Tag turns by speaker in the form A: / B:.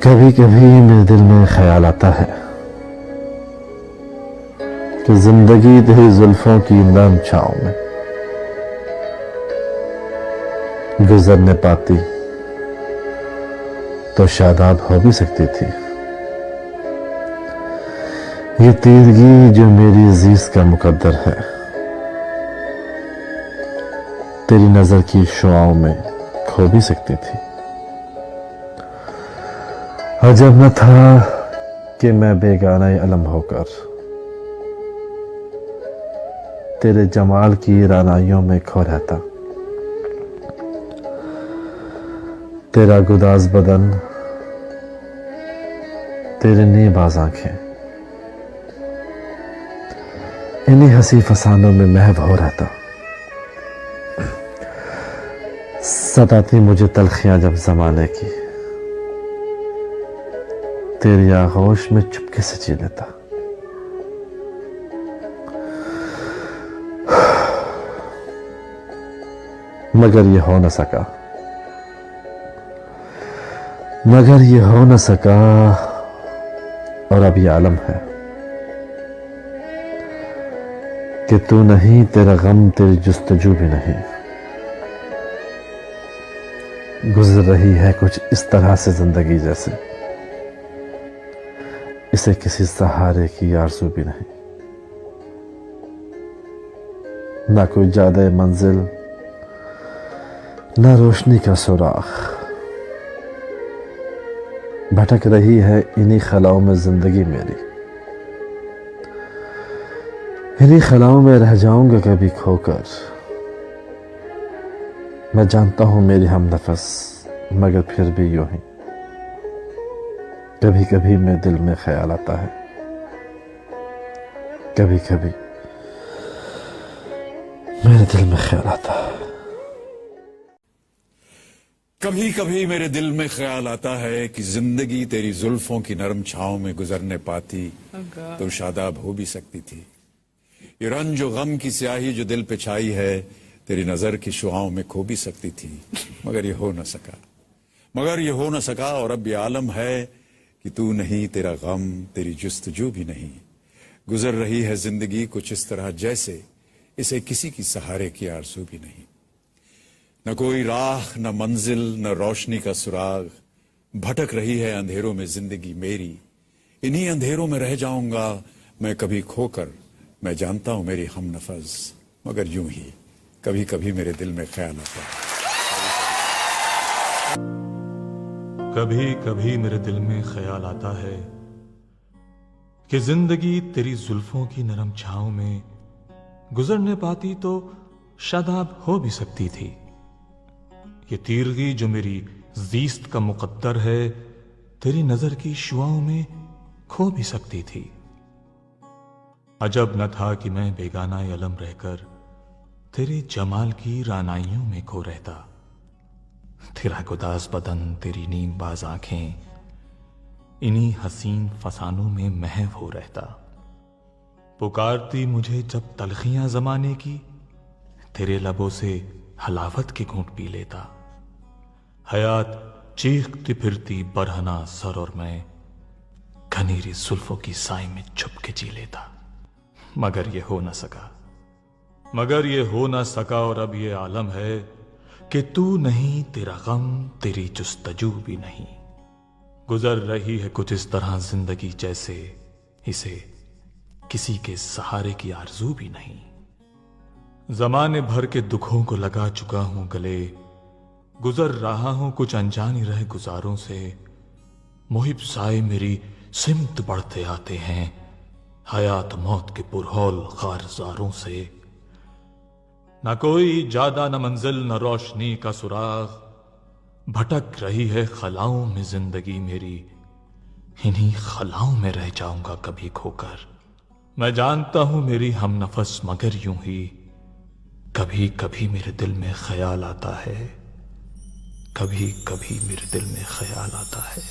A: कभी कभी मेरे दिल में ख्याल आता है कि जिंदगी तेरी जुल्फों की नरम छांव में गुजरने पाती तो शादाब हो भी सकती थी। ये तीरगी जो मेरी अजीज का मुकद्दर है, तेरी नजर की शुआओं में खो भी सकती थी। अजब न था कि मैं बेगाना अलम होकर तेरे जमाल की रानाइयों में खो रहता। तेरा गुदाज बदन, तेरे नीबाज आंखें, इन्हीं हंसी फसानों में महव हो रहता। सताती मुझे तलखियां जब जमाने की, तेरी आगोश में चुपके से जी लेता। मगर ये हो न सका, मगर ये हो न सका, और अब ये आलम है कि तू नहीं, तेरा गम, तेरी जुस्तजू भी नहीं। गुजर रही है कुछ इस तरह से जिंदगी जैसे इसे किसी सहारे की आरज़ू भी नहीं। ना कोई जादे मंजिल, ना रोशनी का सुराख, भटक रही है इन्हीं खलाओं में जिंदगी मेरी। इन्हीं खलाओं में रह जाऊंगा कभी खोकर। मैं जानता हूं मेरी हम नफस, मगर फिर भी यूं ही कभी कभी मेरे दिल में ख्याल आता है। कभी कभी मेरे दिल में ख्याल आता है।
B: कभी कभी मेरे दिल में ख्याल आता है कि जिंदगी तेरी जुल्फों की नरम छांव में गुजरने पाती तो शादाब हो भी सकती थी। ये रंज और गम की स्याही जो दिल पे छाई है, तेरी नजर की शुआओं में खो भी सकती थी, मगर ये हो न सका। मगर ये हो न सका, और अब ये आलम है कि तू नहीं, तेरा गम, तेरी जुस्तजू भी नहीं। गुजर रही है जिंदगी कुछ इस तरह जैसे इसे किसी की सहारे की आरज़ू भी नहीं। न कोई राह, न मंजिल, न रोशनी का सुराग, भटक रही है अंधेरों में जिंदगी मेरी। इन्हीं अंधेरों में रह जाऊंगा मैं कभी खोकर। मैं जानता हूं मेरी हम नफस, मगर यूं ही कभी कभी मेरे दिल में ख्याल आता है।
C: कभी कभी मेरे दिल में ख्याल आता है कि जिंदगी तेरी जुल्फों की नरम छांव में गुजरने पाती तो शादाब हो भी सकती थी। ये तीरगी जो मेरी ज़ीस्त का मुकद्दर है, तेरी नजर की शुआओं में खो भी सकती थी। अजब न था कि मैं बेगाना अलम रहकर तेरे जमाल की रानाइयों में खो रहता। तेरा गुदास बदन, तेरी नीमबाज आंखें, इन्हीं हसीन फसानों में महव हो रहता। पुकारती मुझे जब तलखियां जमाने की, तेरे लबों से हलावत के घूंट पी लेता। हयात चीखती फिरती बरहना सर और मैं घनेरी जुल्फों की साई में छुप के जी लेता। मगर ये हो न सका, मगर ये हो न सका, और अब ये आलम है कि तू नहीं, तेरा गम, तेरी जुस्तजू भी नहीं। गुजर रही है कुछ इस तरह जिंदगी जैसे इसे किसी के सहारे की आरज़ू भी नहीं। जमाने भर के दुखों को लगा चुका हूं गले, गुजर रहा हूं कुछ अनजानी रह गुजारों से। मुहिब साए मेरी सिमत बढ़ते आते हैं, हयात मौत के पुरहौल खारजारों से। न कोई जादा, न मंजिल, न रोशनी का सुराग, भटक रही है खलाओं में जिंदगी मेरी। इन्हीं खलाओं में रह जाऊंगा कभी खोकर। मैं जानता हूं मेरी हम नफस, मगर यूं ही कभी कभी मेरे दिल में ख्याल आता है। कभी कभी मेरे दिल में ख्याल आता है।